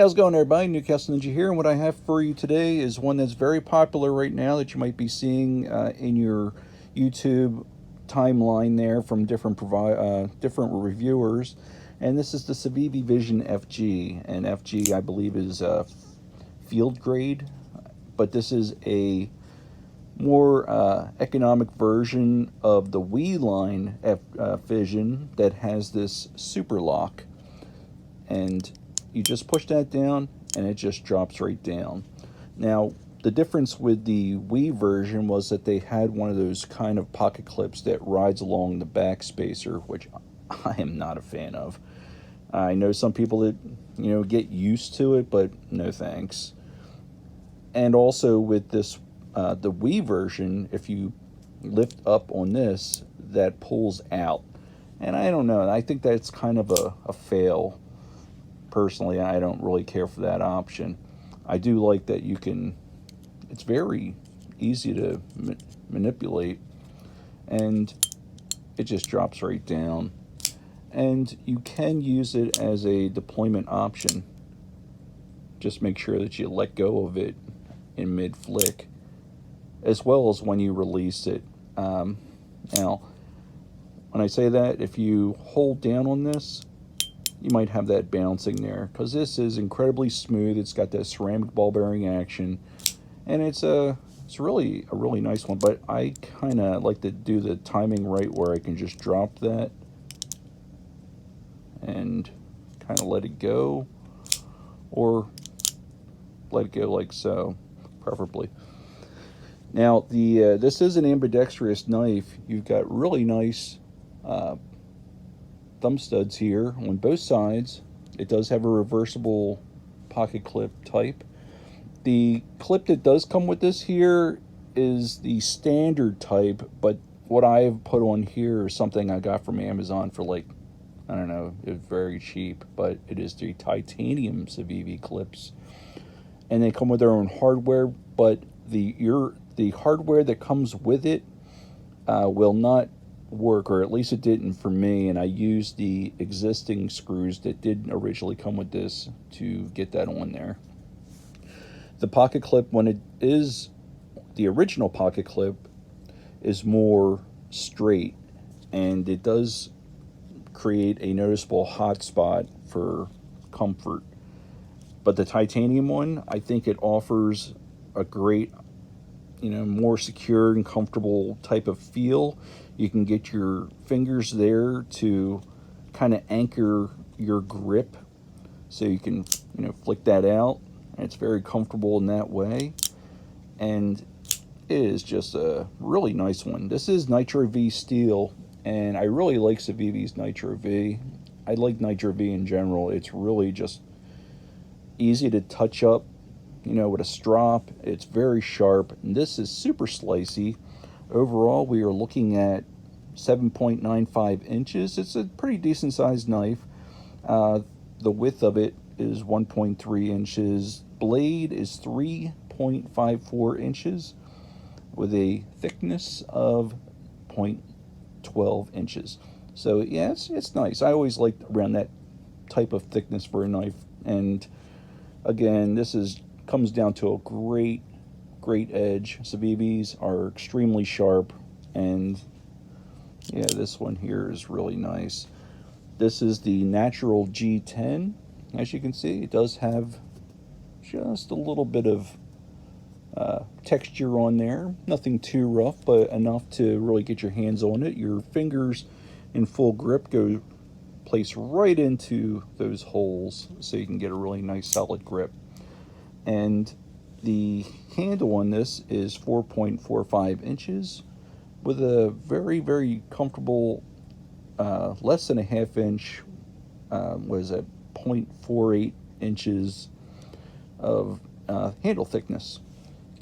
How's it going, everybody? Newcastle Ninja here, and what I have for you today is one that's very popular right now that you might be seeing in your YouTube timeline there from different reviewers. And this is the Civivi Vision FG, and FG I believe is field grade, but this is a more economic version of the Wii line Vision that has this super lock, and you just push that down and it just drops right down. Now, the difference with the Wii version was that they had one of those kind of pocket clips that rides along the back spacer, which I am not a fan of. I know some people that, get used to it, but no thanks. And also with this, the Wii version, if you lift up on this, that pulls out. And I don't know, I think that's kind of a fail. Personally, I don't really care for that option. I do like that it's very easy to manipulate, and it just drops right down. And you can use it as a deployment option. Just make sure that you let go of it in mid-flick, as well as when you release it. Now, when I say that, if you hold down on this, you might have that bouncing there, because this is incredibly smooth. It's got that ceramic ball bearing action, and it's really a really nice one. But I kind of like to do the timing right where I can just drop that and kind of let it go, or let it go like so, preferably. Now, this is an ambidextrous knife. You've got really nice thumb studs here on both sides. It does have a reversible pocket clip type. The clip that does come with this here is the standard type, but what I've put on here is something I got from Amazon for, like, I don't know, it's very cheap, but it is the titanium Civivi clips, and they come with their own hardware, but the hardware that comes with it will not work, or at least it didn't for me, and I used the existing screws that did originally come with this to get that on there. The pocket clip, when it is the original pocket clip, is more straight, and it does create a noticeable hot spot for comfort. But the titanium one, I think it offers a great, more secure and comfortable type of feel. You can get your fingers there to kind of anchor your grip, so you can, flick that out. And it's very comfortable in that way. And it is just a really nice one. This is NitroV steel, and I really like Civivi's NitroV. I like NitroV in general. It's really just easy to touch up, with a strop. It's very sharp, and this is super slicey. Overall, we are looking at 7.95 inches. It's a pretty decent sized knife. The width of it is 1.3 inches. Blade is 3.54 inches with a thickness of 0.12 inches. So yeah, it's nice. I always liked around that type of thickness for a knife. And again, this comes down to a great edge. Civivis are extremely sharp, and yeah, this one here is really nice. This is the natural G10. As you can see, it does have just a little bit of texture on there. Nothing too rough, but enough to really get your hands on it. Your fingers in full grip place right into those holes, so you can get a really nice solid grip. And the handle on this is 4.45 inches with a very, very comfortable, less than a half inch, 0.48 inches of handle thickness.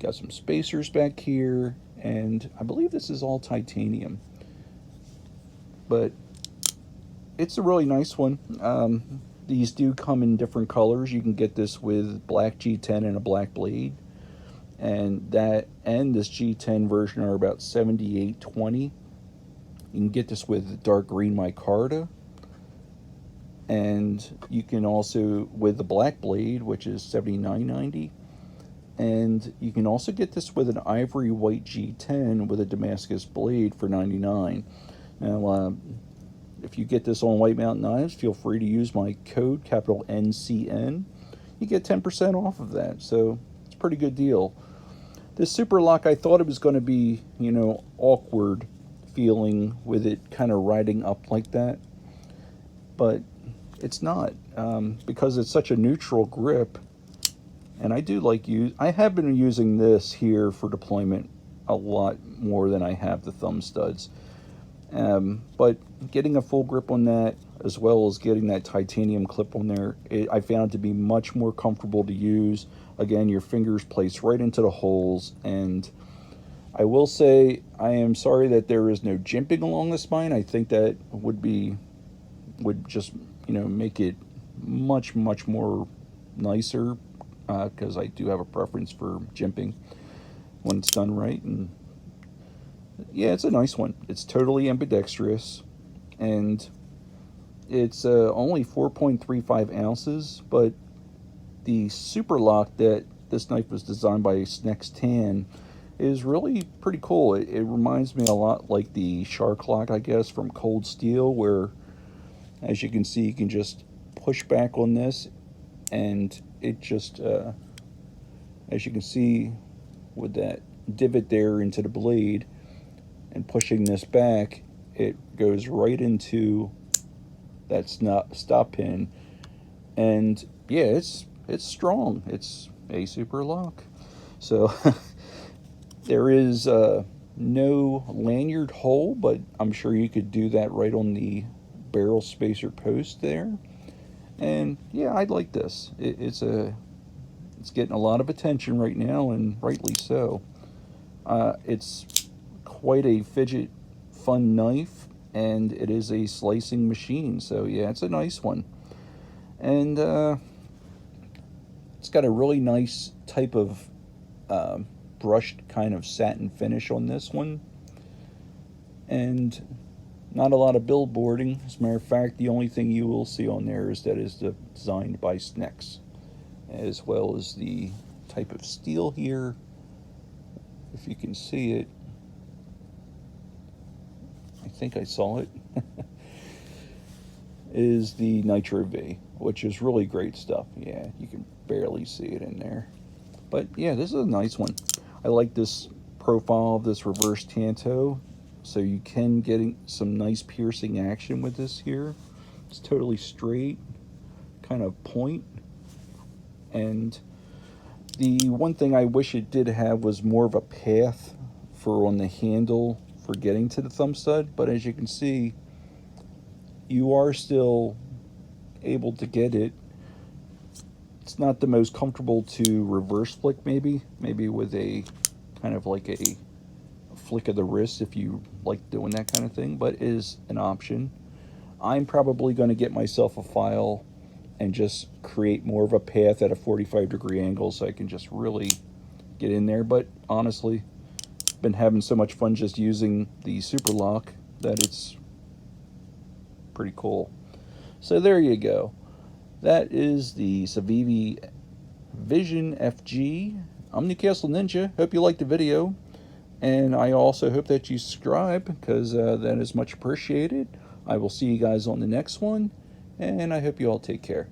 Got some spacers back here, and I believe this is all titanium. But it's a really nice one. These do come in different colors. You can get this with black G10 and a black blade. And this G10 version are about $78.20. You can get this with dark green micarta. And you can also, with the black blade, which is $79.90, and you can also get this with an ivory white G10 with a Damascus blade for $99. Now, if you get this on White Mountain Knives, feel free to use my code, capital NCN. You get 10% off of that, so it's a pretty good deal. This Super Lock, I thought it was going to be, you know, awkward feeling with it kind of riding up like that, but it's not, because it's such a neutral grip. And I do like I have been using this here for deployment a lot more than I have the thumb studs. But getting a full grip on that, as well as getting that titanium clip on there, I found it to be much more comfortable to use. Again, your fingers place right into the holes, and I will say I am sorry that there is no jimping along the spine. I think that would just, you know, make it much more nicer, because I do have a preference for jimping when it's done right. And yeah, it's a nice one. It's totally ambidextrous, and it's only 4.35 ounces, but the Super Lock that this knife was designed by Snecx Tan is really pretty cool. It reminds me a lot like the Shark Lock, I guess, from Cold Steel, where, as you can see, you can just push back on this, and it just, as you can see with that divot there into the blade, and pushing this back, it goes right into that stop pin. And yeah, it's strong. It's a Super Lock. So there is no lanyard hole, but I'm sure you could do that right on the barrel spacer post there. And yeah, I like this. It's getting a lot of attention right now, and rightly so. It's quite a fidget fun knife, and it is a slicing machine, so yeah, it's a nice one. And it's got a really nice type of brushed kind of satin finish on this one, and not a lot of billboarding. As a matter of fact, the only thing you will see on there is that it's designed by Snecx, as well as the type of steel here, if you can see it. I think I saw it. Is the Nitro V, which is really great stuff. Yeah, you can barely see it in there, but yeah, this is a nice one. I like this profile of this reverse Tanto, so you can get some nice piercing action with this here. It's totally straight, kind of point. And the one thing I wish it did have was more of a path for on the handle for getting to the thumb stud, but as you can see, you are still able to get it. It's not the most comfortable to reverse flick, maybe with a kind of like a flick of the wrist if you like doing that kind of thing, but it is an option. I'm probably going to get myself a file and just create more of a path at a 45-degree angle so I can just really get in there. But honestly, been having so much fun just using the Super Lock that it's pretty cool. So there you go. That is the Civivi Vision FG. I'm Newcastle Ninja. Hope you liked the video, and I also hope that you subscribe, because that is much appreciated. I will see you guys on the next one, and I hope you all take care.